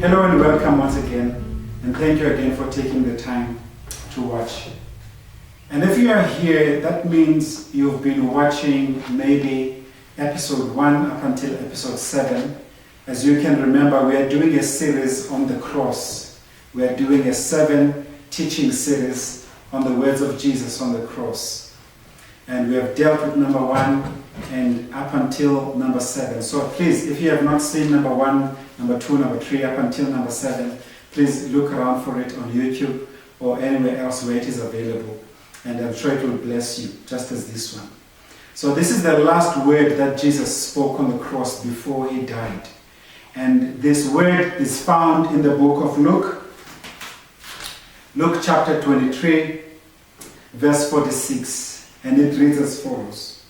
Hello and welcome once again, and thank you again for taking the time to watch. And if you are here, that means you've been watching maybe episode 1 up until episode 7. As you can remember, we are doing a series on the cross. We are doing a 7 teaching series on the words of Jesus on the cross. And we have dealt with number 1 and up until number 7. So please, if you have not seen number 1, number 2, number 3, up until number 7, please look around for it on YouTube or anywhere else where it is available. And I'm sure it will bless you, just as this one. So this is the last word that Jesus spoke on the cross before he died. And this word is found in the book of Luke. Luke chapter 23, verse 46. And it reads as follows.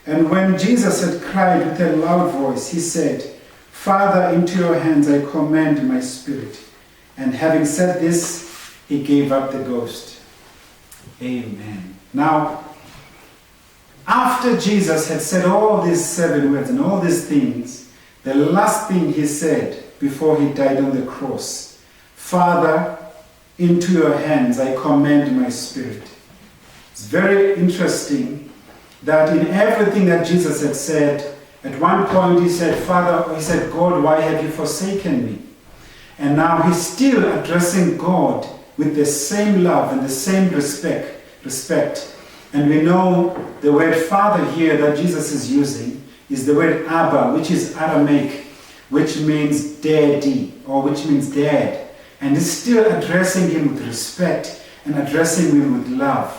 And when Jesus had cried with a loud voice, he said, Father, into your hands I commend my spirit. And having said this, he gave up the ghost. Amen. Now, after Jesus had said all these 7 words and all these things, the last thing he said before he died on the cross, Father, into your hands I commend my spirit. It's very interesting that in everything that Jesus had said, at one point he said, Father, he said, God, why have you forsaken me? And now he's still addressing God with the same love and the same respect. And we know the word Father here that Jesus is using is the word Abba, which is Aramaic, which means daddy, or which means dad. And he's still addressing him with respect and addressing him with love.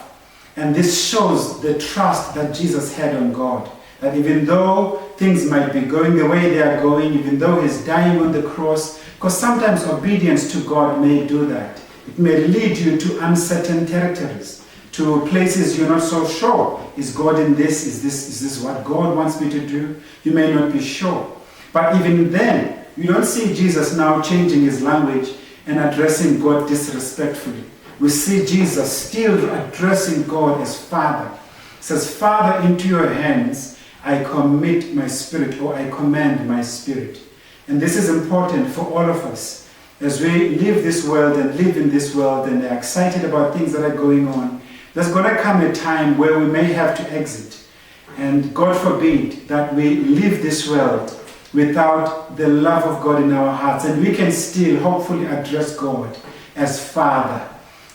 And this shows the trust that Jesus had on God. That even though things might be going the way they are going, even though he's dying on the cross, because sometimes obedience to God may do that. It may lead you to uncertain territories, to places you're not so sure. Is God in this? Is this what God wants me to do? You may not be sure. But even then, you don't see Jesus now changing his language and addressing God disrespectfully. We see Jesus still addressing God as Father. He says, Father, into your hands I commit my spirit, or I commend my spirit. And this is important for all of us. As we live this world and live in this world and are excited about things that are going on, there's going to come a time where we may have to exit. And God forbid that we leave this world without the love of God in our hearts. And we can still hopefully address God as Father.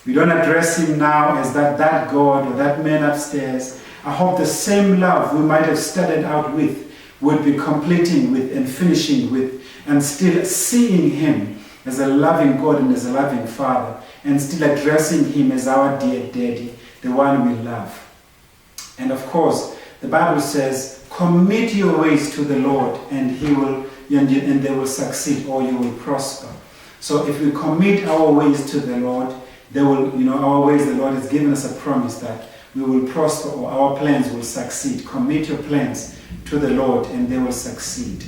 We don't address him now as that God or that man upstairs. I hope the same love we might have started out with would be completing with and finishing with, and still seeing him as a loving God and as a loving Father, and still addressing him as our dear daddy, the one we love. And of course, the Bible says, commit your ways to the Lord and and they will succeed, or you will prosper. So if we commit our ways to the Lord, they will, our ways, the Lord has given us a promise that we will prosper, or our plans will succeed. Commit your plans to the Lord and they will succeed.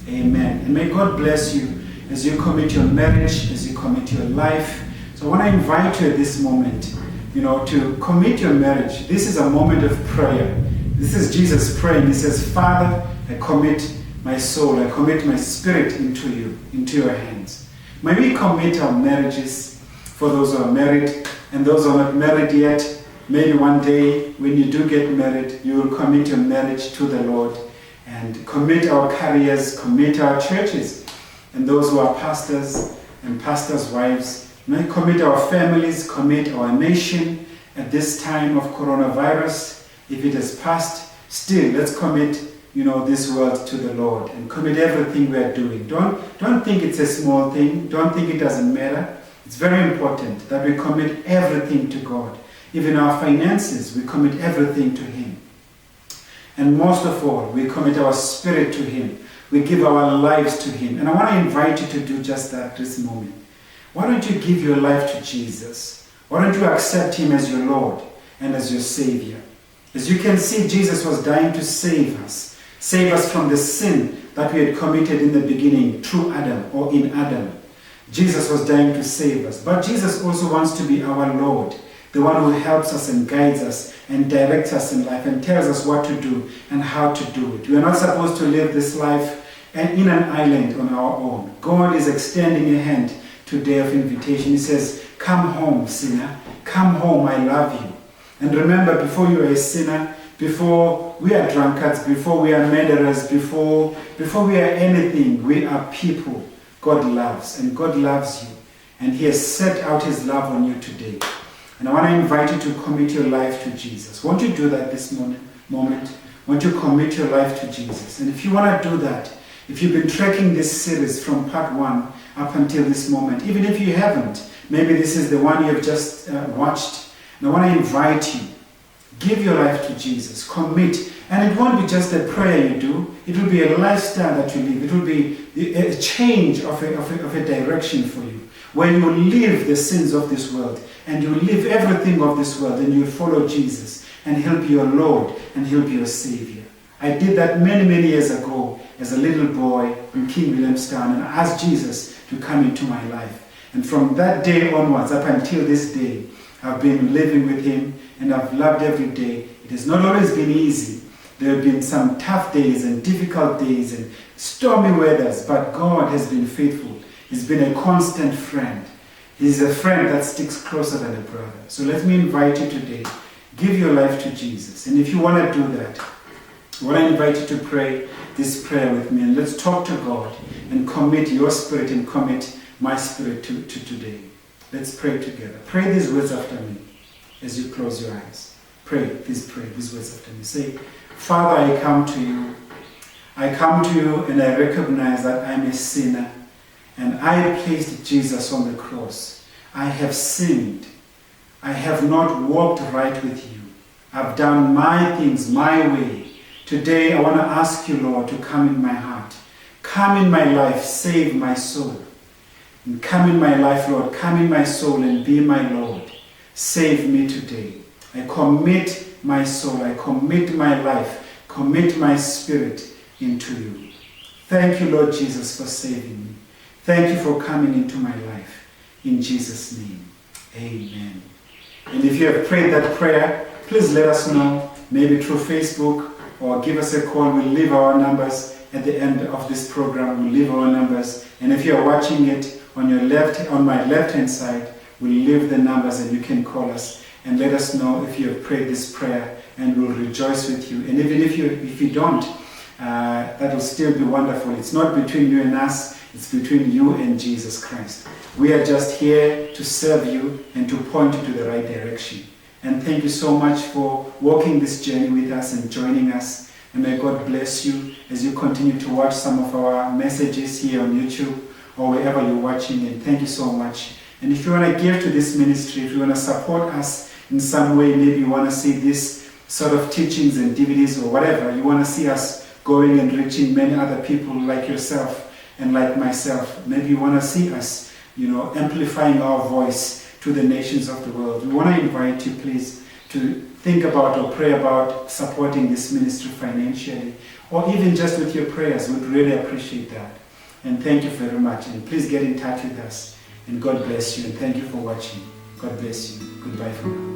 Amen. And may God bless you as you commit your marriage, as you commit your life. So I want to invite you at this moment, to commit your marriage. This is a moment of prayer. This is Jesus praying. He says, Father, I commit my soul, I commit my spirit into you, into your hands. May we commit our marriages. For those who are married and those who are not married yet, maybe one day when you do get married, you will commit your marriage to the Lord and commit our careers, commit our churches. And those who are pastors and pastors' wives, may commit our families, commit our nation at this time of coronavirus. If it has passed, still let's commit this world to the Lord and commit everything we are doing. Don't think it's a small thing. Don't think it doesn't matter. It's very important that we commit everything to God. Even our finances, we commit everything to him. And most of all, we commit our spirit to him. We give our lives to him. And I want to invite you to do just that this moment. Why don't you give your life to Jesus? Why don't you accept him as your Lord and as your Savior? As you can see, Jesus was dying to save us from the sin that we had committed in the beginning through Adam, or in Adam. Jesus was dying to save us. But Jesus also wants to be our Lord, the one who helps us and guides us and directs us in life and tells us what to do and how to do it. We are not supposed to live this life and in an island on our own. God is extending a hand today of invitation. He says, come home, sinner. Come home, I love you. And remember, before you are a sinner, before we are drunkards, before we are murderers, before we are anything, we are people God loves, and God loves you. And He has set out His love on you today. And I want to invite you to commit your life to Jesus. Won't you do that this moment? Won't you commit your life to Jesus? And if you want to do that, if you've been tracking this series from part 1 up until this moment, even if you haven't, maybe this is the one you have just watched, and I want to invite you, give your life to Jesus, commit. And it won't be just a prayer you do, it will be a lifestyle that you live. It will be a change of a direction for you, where you leave the sins of this world, and you leave everything of this world, and you follow Jesus, and He'll be your Lord, and He'll be your Savior. I did that many, many years ago as a little boy in King Williamstown, and I asked Jesus to come into my life. And from that day onwards, up until this day, I've been living with Him, and I've loved every day. It has not always been easy. There have been some tough days and difficult days and stormy weathers, but God has been faithful. He's been a constant friend. He's a friend that sticks closer than a brother. So let me invite you today, give your life to Jesus. And if you want to do that, I want to invite you to pray this prayer with me. And let's talk to God and commit your spirit and commit my spirit to today. Let's pray together. Pray these words after me as you close your eyes. Pray these words after me. Say, Father, I come to you. I come to you and I recognize that I'm a sinner. And I placed Jesus on the cross. I have sinned. I have not walked right with you. I've done my things my way. Today I want to ask you, Lord, to come in my heart. Come in my life, save my soul. And come in my life, Lord, come in my soul and be my Lord. Save me today. I commit my soul, I commit my life, commit my spirit into you. Thank you, Lord Jesus, for saving me. Thank you for coming into my life. In Jesus' name, amen. And if you have prayed that prayer, please let us know, maybe through Facebook, or give us a call. We'll leave our numbers at the end of this program. We'll leave our numbers. And if you're watching it on my left-hand side, we'll leave the numbers and you can call us and let us know if you have prayed this prayer, and we'll rejoice with you. And even if you don't, that will still be wonderful. It's not between you and us, it's between you and Jesus Christ. We are just here to serve you and to point you to the right direction. And thank you so much for walking this journey with us and joining us. And may God bless you as you continue to watch some of our messages here on YouTube or wherever you're watching. And thank you so much. And if you want to give to this ministry, if you want to support us in some way, maybe you want to see this sort of teachings and DVDs or whatever, you want to see us going and reaching many other people like yourself and like myself. Maybe you want to see us, amplifying our voice to the nations of the world. We want to invite you, please, to think about or pray about supporting this ministry financially, or even just with your prayers. We'd really appreciate that. And thank you very much. And please get in touch with us. And God bless you. And thank you for watching. God bless you. Goodbye for now.